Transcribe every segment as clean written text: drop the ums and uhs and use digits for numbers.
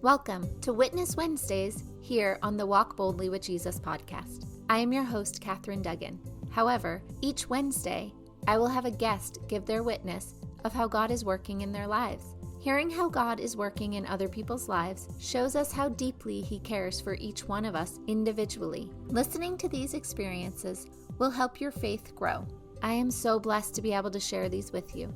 Welcome to Witness Wednesdays here on the Walk Boldly with Jesus podcast. I am your host, Katherine Duggan. However, each Wednesday, I will have a guest give their witness of how God is working in their lives. Hearing how God is working in other people's lives shows us how deeply He cares for each one of us individually. Listening to these experiences will help your faith grow. I am so blessed to be able to share these with you.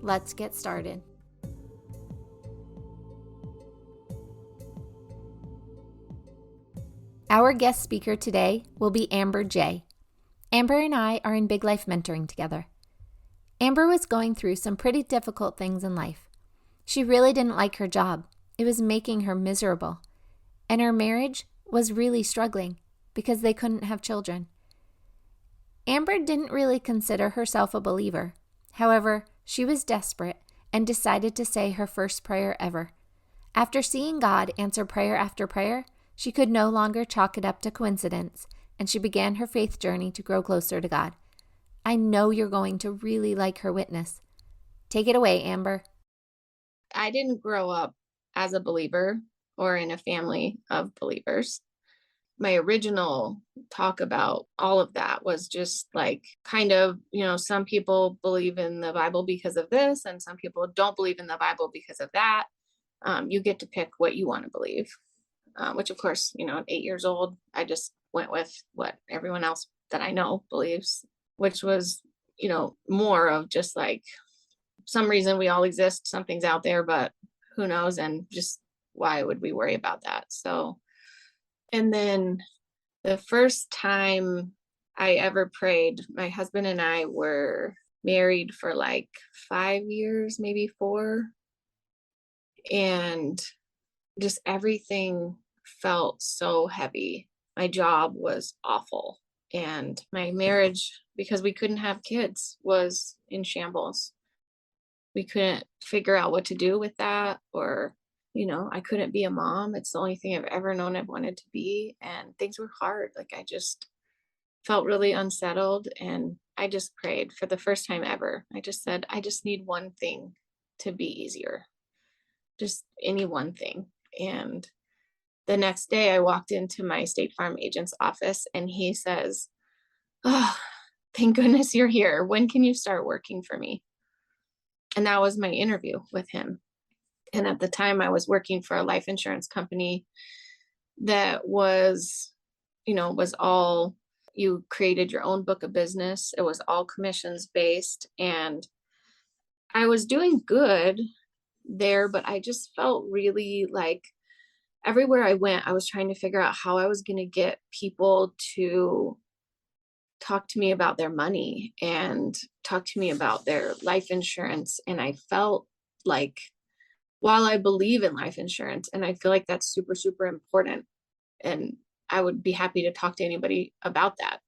Let's get started. Our guest speaker today will be Amber J. Amber and I are in Big Life Mentoring together. Amber was going through some pretty difficult things in life. She really didn't like her job. It was making her miserable. And her marriage was really struggling because they couldn't have children. Amber didn't really consider herself a believer. However, she was desperate and decided to say her first prayer ever. After seeing God answer prayer after prayer, she could no longer chalk it up to coincidence, and she began her faith journey to grow closer to God. I know you're going to really like her witness. Take it away, Amber. I didn't grow up as a believer or in a family of believers. My original talk about all of that was just like some people believe in the Bible because of this, and some people don't believe in the Bible because of that. You get to pick what you want to believe. Which of course, at 8 years old, I just went with what everyone else that I know believes, which was, more of just like some reason we all exist, something's out there, but who knows? And just why would we worry about that? So, and then the first time I ever prayed, my husband and I were married for like 5 years, maybe 4. And just everything felt so heavy. My job was awful. And my marriage, because we couldn't have kids, was in shambles. We couldn't figure out what to do with that, or, I couldn't be a mom. It's the only thing I've ever known I've wanted to be. And things were hard. Like I just felt really unsettled. And I just prayed for the first time ever. I just said, I just need one thing to be easier. Just any one thing. And the next day I walked into my State Farm agent's office and he says, "Oh, thank goodness you're here. When can you start working for me?" And that was my interview with him. And at the time I was working for a life insurance company that was all, you created your own book of business. It was all commissions based. And I was doing good there, but I just felt really like everywhere I went, I was trying to figure out how I was going to get people to talk to me about their money and talk to me about their life insurance. And I felt like, while I believe in life insurance, and I feel like that's super, super important, and I would be happy to talk to anybody about that,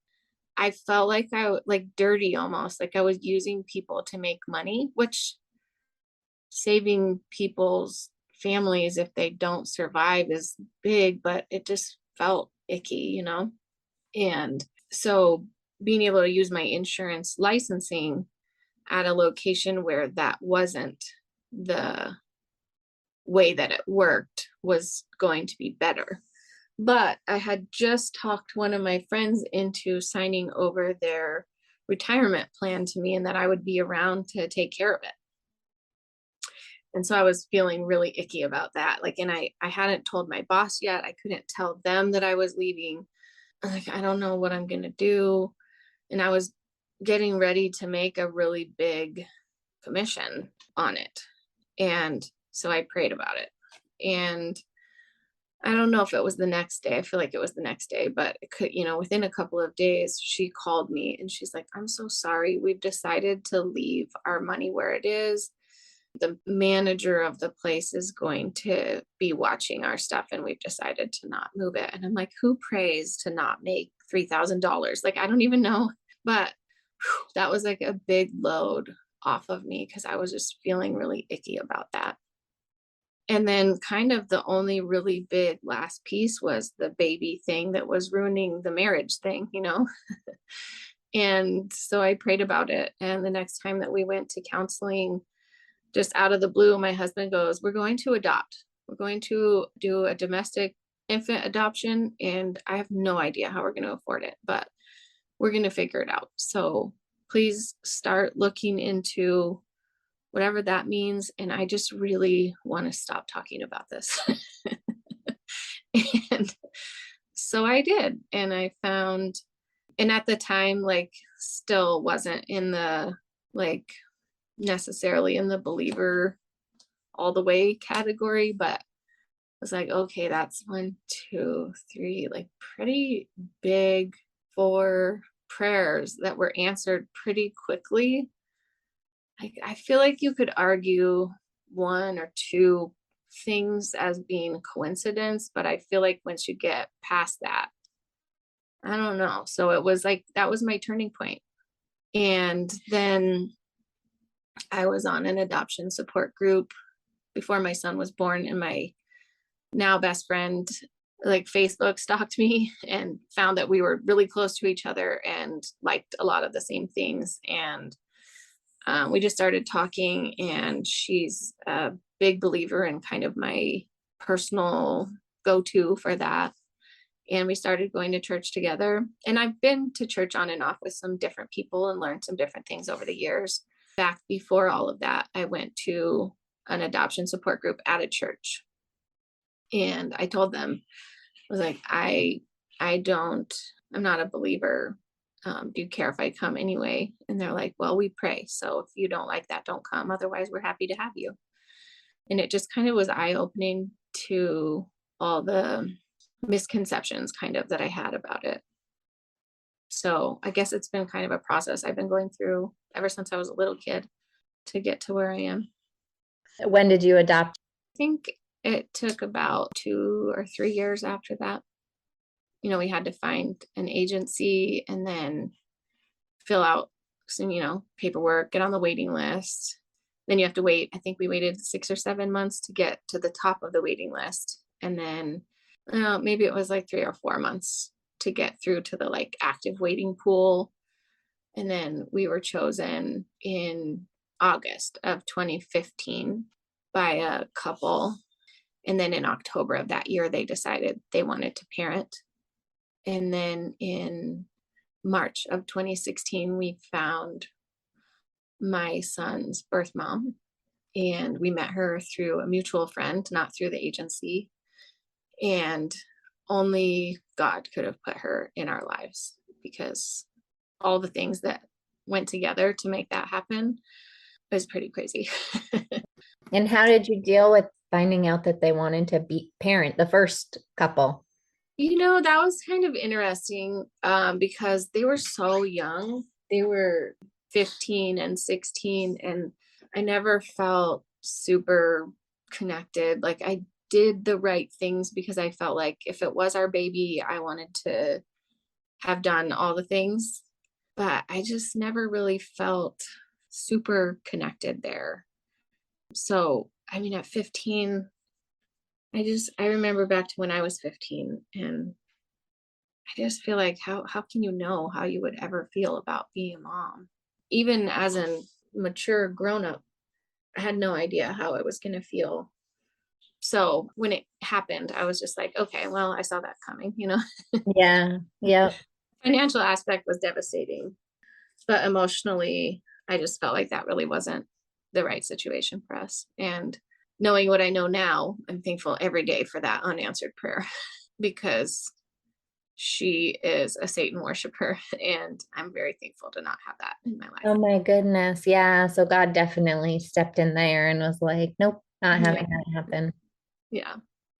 I felt like like dirty almost, like I was using people to make money, which saving people's families if they don't survive is big, but it just felt icky. And so being able to use my insurance licensing at a location where that wasn't the way that it worked was going to be better. But I had just talked one of my friends into signing over their retirement plan to me, and that I would be around to take care of it. And so I was feeling really icky about that. And I hadn't told my boss yet. I couldn't tell them that I was leaving. Like, I don't know what I'm going to do. And I was getting ready to make a really big commission on it. And so I prayed about it. And I don't know if it was the next day. I feel like it was the next day, but it could, within a couple of days, she called me and she's like, "I'm so sorry. We've decided to leave our money where it is. The manager of the place is going to be watching our stuff, and we've decided to not move it." And I'm like, who prays to not make $3,000? Like, I don't even know. But that was like a big load off of me because I was just feeling really icky about that. And then kind of the only really big last piece was the baby thing that was ruining the marriage thing. And so I prayed about it. And the next time that we went to counseling, just out of the blue, my husband goes, "We're going to adopt." We're going to do a domestic infant adoption, and I have no idea how we're going to afford it, but we're going to figure it out. So please start looking into whatever that means. And I just really want to stop talking about this. And so I did. And I found, and at the time, like, still wasn't in the, like, necessarily in the believer all the way category, but I was like, okay, that's 1, 2, 3, like pretty big 4 prayers that were answered pretty quickly. I feel like you could argue 1 or 2 things as being coincidence, but I feel like once you get past that, I don't know. So it was like that was my turning point. And then I was on an adoption support group before my son was born, and my now best friend, like, Facebook stalked me and found that we were really close to each other and liked a lot of the same things. And we just started talking, and she's a big believer in kind of my personal go-to for that. And we started going to church together. And I've been to church on and off with some different people and learned some different things over the years. Back before all of that, I went to an adoption support group at a church. And I told them, I was like, I'm not a believer. Do you care if I come anyway? And they're like, well, we pray. So if you don't like that, don't come. Otherwise, we're happy to have you. And it just kind of was eye-opening to all the misconceptions kind of that I had about it. So I guess it's been kind of a process I've been going through ever since I was a little kid to get to where I am. When did you adopt? I think it took about 2 or 3 years after that. You know, we had to find an agency and then fill out some, paperwork, get on the waiting list. Then you have to wait. I think we waited 6 or 7 months to get to the top of the waiting list. And then maybe it was like 3 or 4 months to get through to the like active waiting pool. And then we were chosen in August of 2015 by a couple. And then in October of that year, they decided they wanted to parent. And then in March of 2016, we found my son's birth mom, and we met her through a mutual friend, not through the agency. And only God could have put her in our lives, because all the things that went together to make that happen was pretty crazy. And how did you deal with finding out that they wanted to be parent, the first couple? That was kind of interesting because they were so young. They were 15 and 16, and I never felt super connected. Like, I did the right things because I felt like if it was our baby, I wanted to have done all the things, but I just never really felt super connected there. So, I mean, at 15, I remember back to when I was 15, and I just feel like how can you know how you would ever feel about being a mom? Even as a mature grown up, I had no idea how I was going to feel. So when it happened, I was just like, okay, well, I saw that coming, Yeah. Yeah. Financial aspect was devastating, but emotionally, I just felt like that really wasn't the right situation for us. And knowing what I know now, I'm thankful every day for that unanswered prayer because she is a Satan worshiper, and I'm very thankful to not have that in my life. Oh my goodness. Yeah. So God definitely stepped in there and was like, nope, not having that happen. Yeah.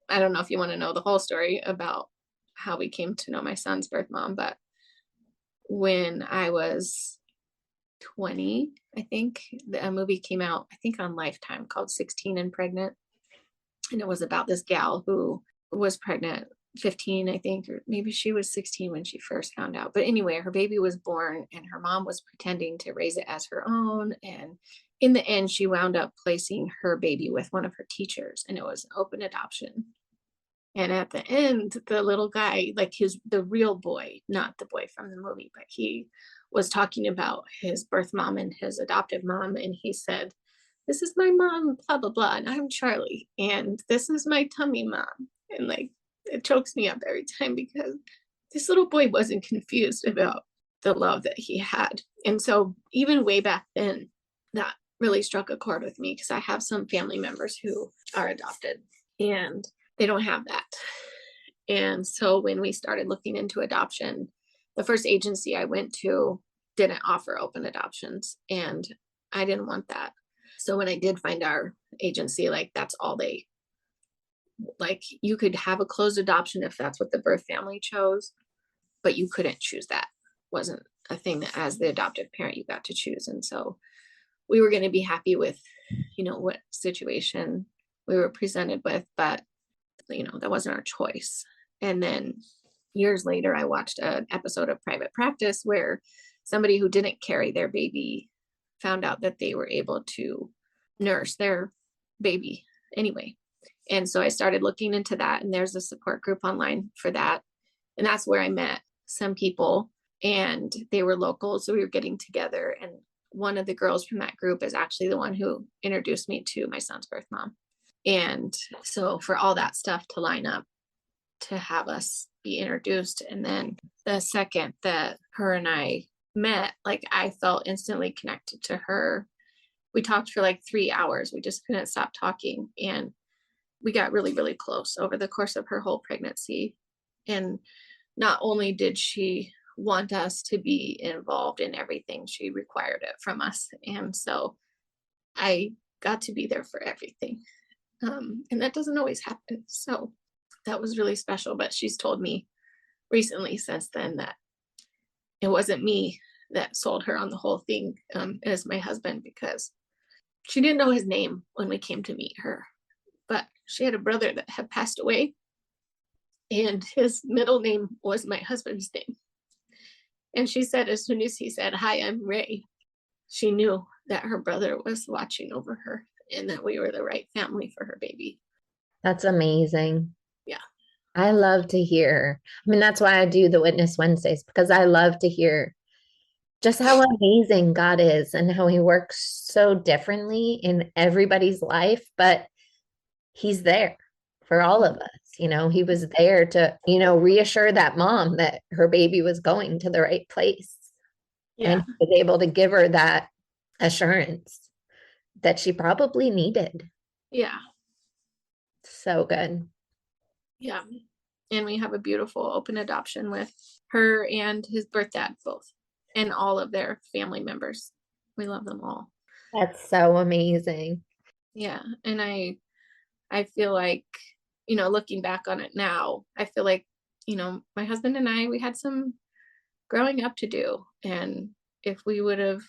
I don't know if you want to know the whole story about how we came to know my son's birth mom, but when I was 20, I think a movie came out, I think on Lifetime, called 16 and Pregnant. And it was about this gal who was pregnant 15, I think, or maybe she was 16 when she first found out. But anyway, her baby was born and her mom was pretending to raise it as her own. And in the end, she wound up placing her baby with one of her teachers, and it was an open adoption. And at the end, the little guy, like the real boy, not the boy from the movie, but he was talking about his birth mom and his adoptive mom. And he said this is my mom, blah, blah, blah. And I'm Charlie. And this is my tummy mom. And like, it chokes me up every time because this little boy wasn't confused about the love that he had. And so even way back then, that really struck a chord with me because I have some family members who are adopted and they don't have that. And so when we started looking into adoption, the first agency I went to didn't offer open adoptions, and I didn't want that. So when I did find our agency, like that's all they, like you could have a closed adoption if that's what the birth family chose, but you couldn't choose that. Wasn't a thing that as the adoptive parent you got to choose. And so we were going to be happy with, what situation we were presented with, but that wasn't our choice. And then years later, I watched an episode of Private Practice where somebody who didn't carry their baby found out that they were able to nurse their baby anyway. And so I started looking into that, and there's a support group online for that. And that's where I met some people, and they were local. So we were getting together, and one of the girls from that group is actually the one who introduced me to my son's birth mom. And so for all that stuff to line up to have us be introduced, and then the second that her and I met, like I felt instantly connected to her. We talked for like 3 hours. We just couldn't stop talking, and we got really, really close over the course of her whole pregnancy. And not only did she want us to be involved in everything, she required it from us. And so I got to be there for everything. And that doesn't always happen. So that was really special. But she's told me recently since then that it wasn't me that sold her on the whole thing. It was my husband, because she didn't know his name when we came to meet her, but she had a brother that had passed away, and his middle name was my husband's name. And she said as soon as he said, "Hi, I'm Ray," she knew that her brother was watching over her and that we were the right family for her baby. That's amazing. Yeah. I love to hear. I mean, that's why I do the Witness Wednesdays, because I love to hear just how amazing God is and how he works so differently in everybody's life, but he's there for all of us. He was there to, reassure that mom that her baby was going to the right place. Yeah. And he was able to give her that assurance that she probably needed. Yeah. So good. Yeah. And we have a beautiful open adoption with her and his birth dad both, and all of their family members. We love them all. That's so amazing. Yeah. And I feel like, looking back on it now, I feel like, my husband and I, we had some growing up to do. And if we would have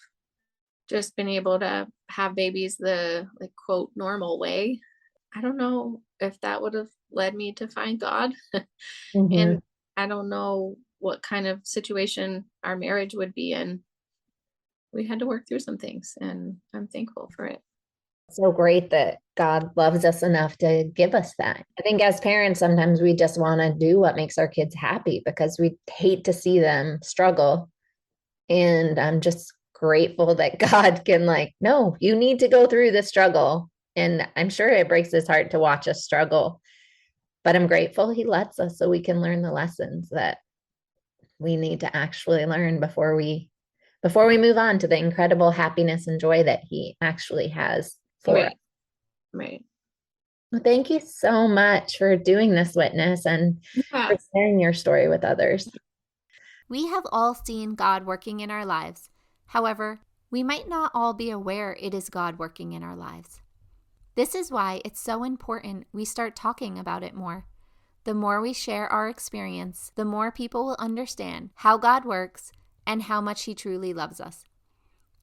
just been able to have babies the like quote normal way, I don't know if that would have led me to find God. Mhm. And I don't know what kind of situation our marriage would be in. We had to work through some things, and I'm thankful for it. So great that God loves us enough to give us that. I think as parents, sometimes we just want to do what makes our kids happy because we hate to see them struggle. And I'm just grateful that God can no, you need to go through the struggle. And I'm sure it breaks his heart to watch us struggle, but I'm grateful he lets us so we can learn the lessons that we need to actually learn before we move on to the incredible happiness and joy that he actually has for us. Right. Well, thank you so much for doing this witness and for sharing your story with others. We have all seen God working in our lives. However, we might not all be aware it is God working in our lives. This is why it's so important we start talking about it more. The more we share our experience, the more people will understand how God works and how much he truly loves us.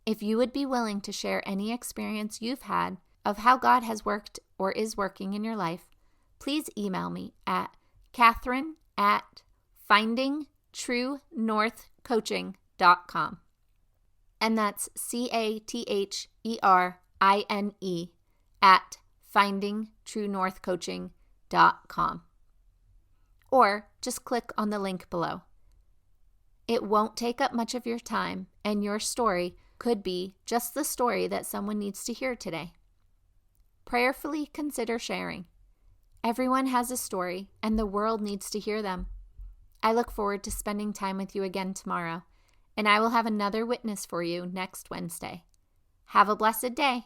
If you would be willing to share any experience you've had of how God has worked or is working in your life, please email me at Catherine@findingtruenorthcoaching.com. And that's CATHERINE at findingtruenorthcoaching.com. Or just click on the link below. It won't take up much of your time, and your story could be just the story that someone needs to hear today. prayerfully consider sharing. Everyone has a story, and the world needs to hear them. I look forward to spending time with you again tomorrow, and I will have another witness for you next Wednesday. Have a blessed day.